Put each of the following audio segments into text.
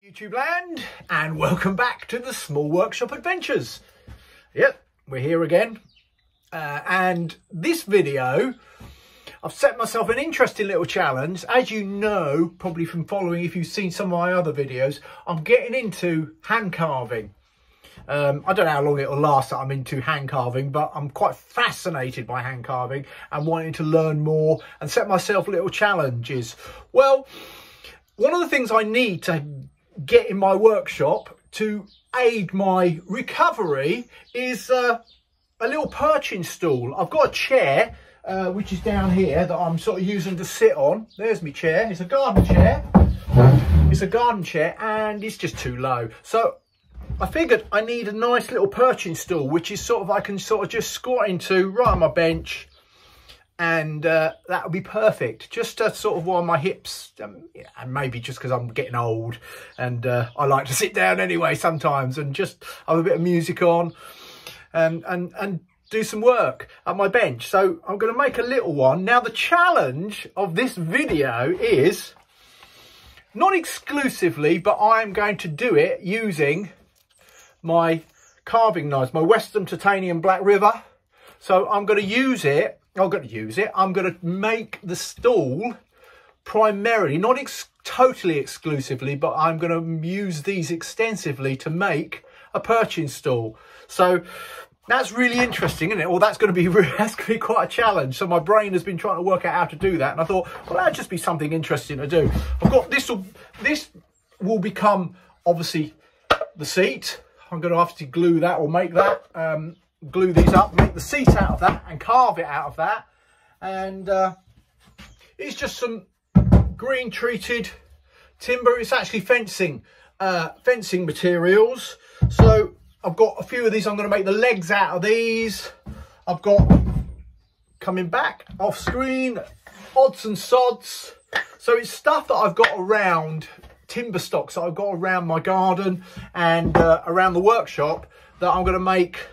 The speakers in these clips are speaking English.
YouTube land, and welcome back to the Small Workshop Adventures. Yep, we're here again, and this video I've set myself an interesting little challenge. As you know, probably from following, if you've seen some of my other videos, I'm getting into hand carving. I don't know how long it'll last that I'm into hand carving, but I'm quite fascinated by hand carving and wanting to learn more and set myself little challenges. Well, one of the things I need to get in my workshop to aid my recovery is a little perching stool. I've got a chair which is down here that I'm sort of using to sit on. There's my chair. It's a garden chair. It's a garden chair and it's just too low. So I figured I need a nice little perching stool, which is sort of, I can sort of just squat into right on my bench, and that would be perfect. Just sort of while my hips, and maybe just because I'm getting old and I like to sit down anyway sometimes and just have a bit of music on and do some work at my bench. So I'm going to make a little one. Now the challenge of this video is not exclusively, but I'm going to do it using my carving knives, my Western Titanium Black River. So I'm going to use it. I'm going to make the stool primarily, not totally exclusively, but I'm going to use these extensively to make a perching stool. So that's really interesting, isn't it? Well, that's going to be quite a challenge. So my brain has been trying to work out how to do that, and I thought, well, that'd just be something interesting to do. I've got this. This will become obviously the seat. I'm going to have to glue that or make that. Glue these up, make the seat out of that and carve it out of that, and it's just some green treated timber. It's actually fencing materials. So I've got a few of these. I'm going to make the legs out of these. I've got, coming back off screen, odds and sods. So it's stuff that I've got around, timber stocks that I've got around my garden and around the workshop, that I'm going to make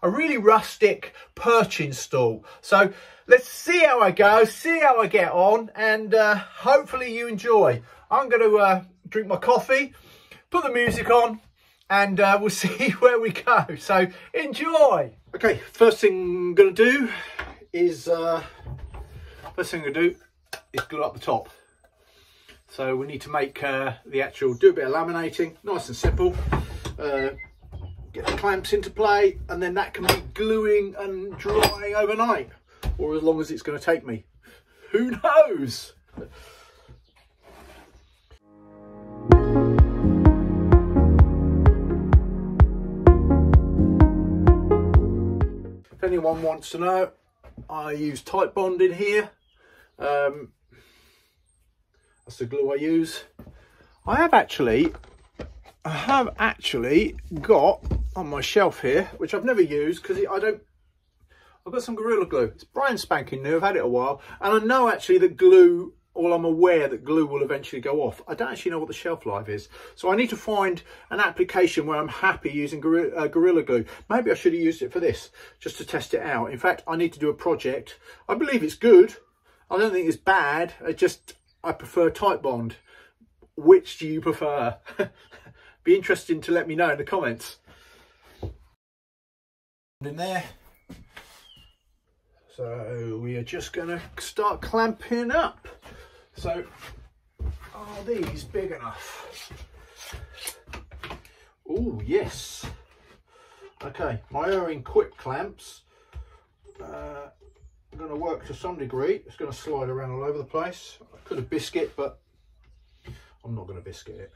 a really rustic perching stool. So let's see how I go, see how I get on, and hopefully you enjoy. I'm going to drink my coffee, put the music on, and we'll see where we go. So enjoy. Okay, first thing I'm going to do is glue up the top. So we need to make do a bit of laminating, nice and simple. Get the clamps into play, and then that can be gluing and drying overnight, or as long as it's going to take me. Who knows? If anyone wants to know, I use Type Bond in here. That's the glue I use. I have actually got on my shelf here, which I've never used because I've got some Gorilla Glue. It's brand spanking new. I've had it a while, and I know actually that glue, well, I'm aware that glue will eventually go off. I don't actually know what the shelf life is, so I need to find an application where I'm happy using Gorilla Glue. Maybe I should have used it for this, just to test it out. In fact, I need to do a project. I believe it's good. I don't think it's bad. I prefer Type Bond. Which do you prefer? Be interesting to let me know in the comments. In there. So we are just going to start clamping up. So are these big enough? Oh yes. Okay, my O-ring quick clamps are going to work to some degree. It's going to slide around all over the place. I could have biscuit, but I'm not going to biscuit it.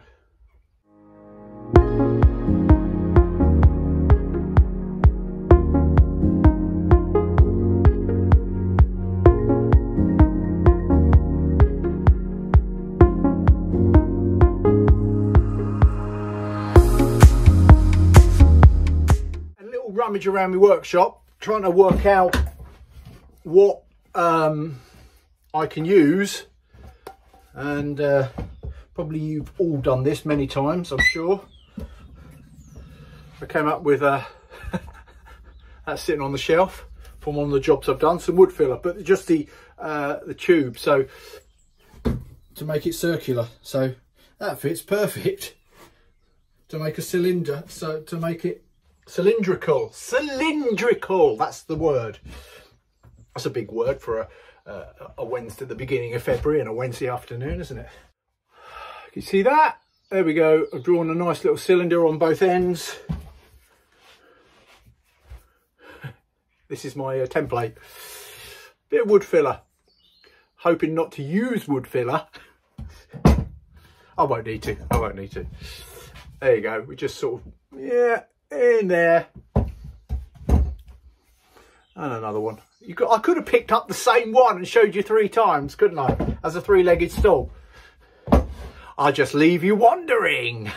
Rummage around my workshop, trying to work out what I can use, and probably you've all done this many times, I'm sure. I came up with that's sitting on the shelf from one of the jobs I've done, some wood filler, but just the tube, so to make it circular. So that fits perfect. to make a cylinder, so to make it cylindrical. Cylindrical, that's the word. That's a big word for a Wednesday at the beginning of February and a Wednesday afternoon, isn't it? Can you see that? There we go. I've drawn a nice little cylinder on both ends. This is my template. Bit of wood filler. Hoping not to use wood filler. I won't need to. I won't need to. There you go. We just sort of, yeah, in there. And another one. I could have picked up the same one and showed you 3 times, couldn't I? As a 3-legged stool. I'll just leave you wondering.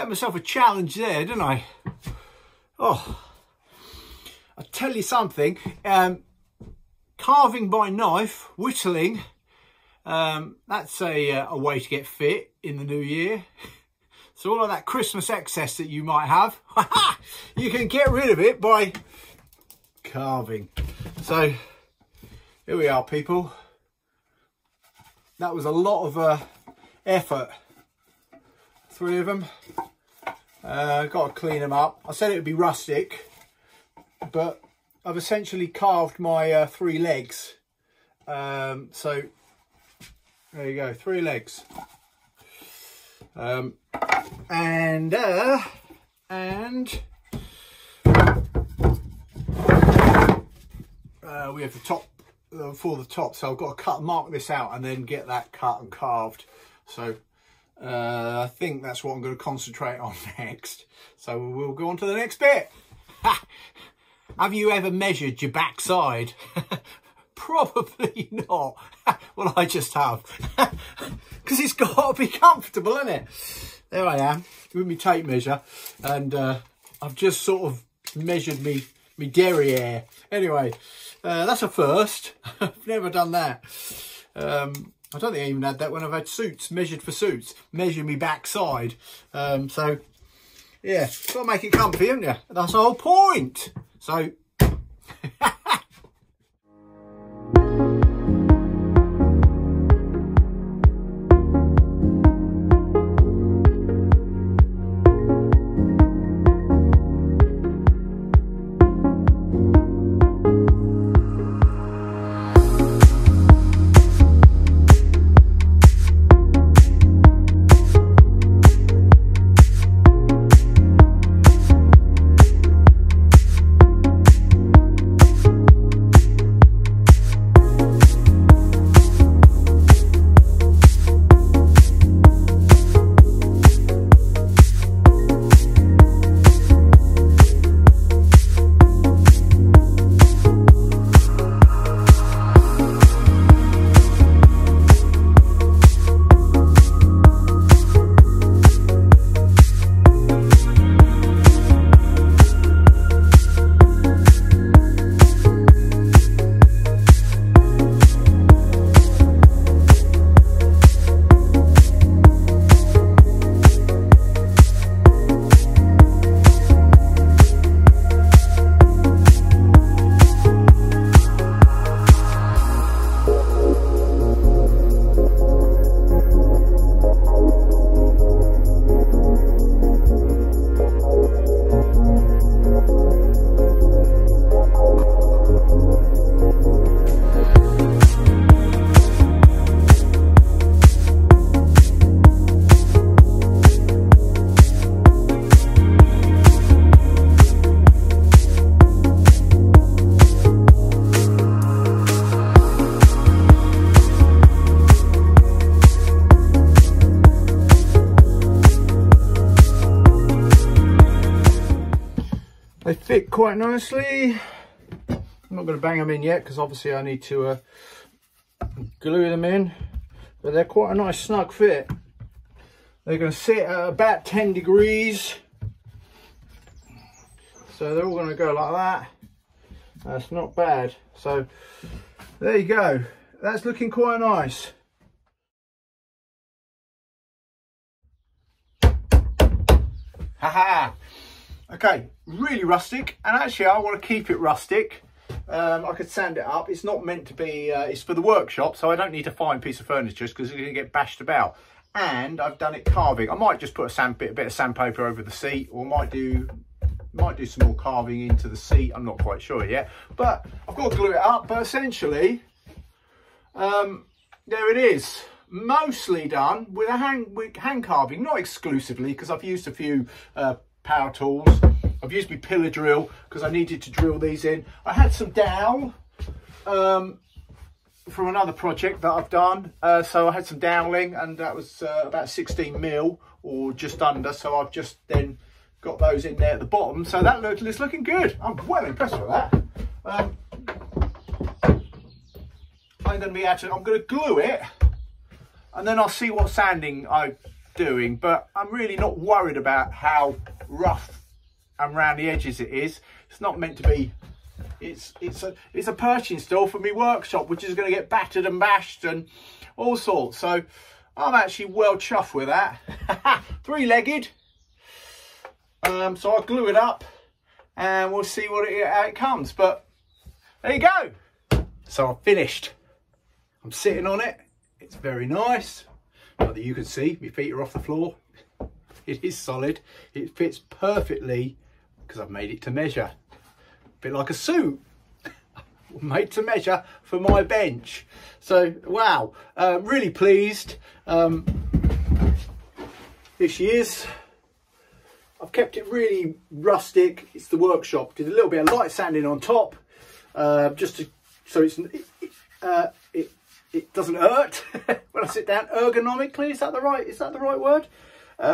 Myself a challenge there, didn't I? Oh, I'll tell you something, carving by knife, whittling, that's a way to get fit in the new year. So all of that Christmas excess that you might have, you can get rid of it by carving. So here we are, people. That was a lot of effort. 3 of them. Got to clean them up. I said it would be rustic, but I've essentially carved my 3 legs. So there you go, 3 legs. And we have the top for the top. So I've got to mark this out and then get that cut and carved. So I think that's what I'm going to concentrate on next. So we'll go on to the next bit. Have you ever measured your backside? Probably not. Well, I just have. Because it's got to be comfortable, isn't it? There I am with my tape measure. And I've just sort of measured me derriere. Anyway, that's a first. I've never done that. I don't think I even had that when I've had suits, measured for suits, measure me backside. So, yeah, got to make it comfy, haven't you? That's the whole point. So, they fit quite nicely. I'm not going to bang them in yet because obviously I need to glue them in. but they're quite a nice snug fit. They're going to sit at about 10 degrees. So they're all going to go like that. That's not bad. So there you go. That's looking quite nice. Haha. Okay, really rustic, and actually I want to keep it rustic. I could sand it up. It's not meant to be, it's for the workshop, so I don't need a fine piece of furniture because it's going to get bashed about. And I've done it carving. I might just put a bit of sandpaper over the seat, or might do some more carving into the seat. I'm not quite sure yet, but I've got to glue it up. But essentially, there it is. Mostly done with hand carving, not exclusively, because I've used a few power tools. I've used my pillar drill because I needed to drill these in. I had some dowel from another project that I've done, so I had some doweling, and that was about 16 mil or just under, so I've just then got those in there at the bottom, so that is looking good. I'm well impressed with that. I'm going to glue it, and then I'll see what sanding I'm doing, but I'm really not worried about how rough and round the edges it is. It's not meant to be. It's a perching stool for me workshop, which is going to get battered and bashed and all sorts. So I'm actually well chuffed with that. Three-legged. So I'll glue it up and we'll see how it comes. But there you go. So I've finished. I'm sitting on it. It's very nice. Not that you can see, my feet are off the floor. It is solid. It fits perfectly because I've made it to measure. A bit like a suit. Made to measure for my bench. So, wow. Really pleased. Here she is. I've kept it really rustic. It's the workshop. Did a little bit of light sanding on top. Just to, so it doesn't hurt when I sit down. Ergonomically, is that the right word?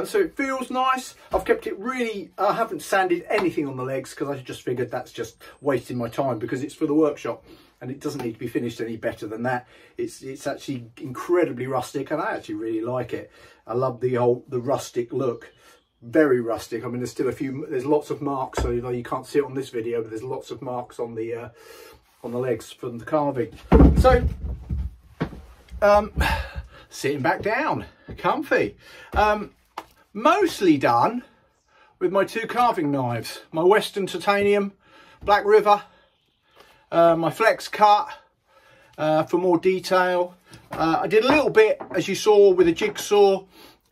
So it feels nice. I've kept it really, I haven't sanded anything on the legs because I just figured that's just wasting my time because it's for the workshop and it doesn't need to be finished any better than that. It's actually incredibly rustic and I actually really like it. I love the rustic look. Very rustic. I mean, there's lots of marks, so you can't see it on this video, but there's lots of marks on the legs from the carving. So sitting back down, comfy. Mostly done with my two carving knives, my Western Titanium Black River, my Flex Cut for more detail. I did a little bit, as you saw, with a jigsaw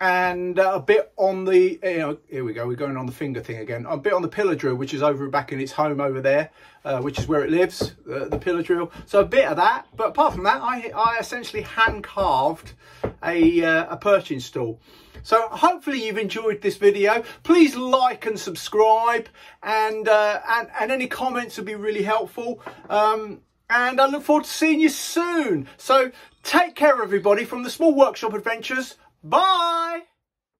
and a bit on the, here we go, we're going on the finger thing again, a bit on the pillar drill, which is over back in its home over there, which is where it lives, the pillar drill. So a bit of that, but apart from that, I essentially hand carved a perching stool. So hopefully you've enjoyed this video. Please like and subscribe, and any comments would be really helpful. And I look forward to seeing you soon. So take care, everybody, from the Small Workshop Adventures. Bye.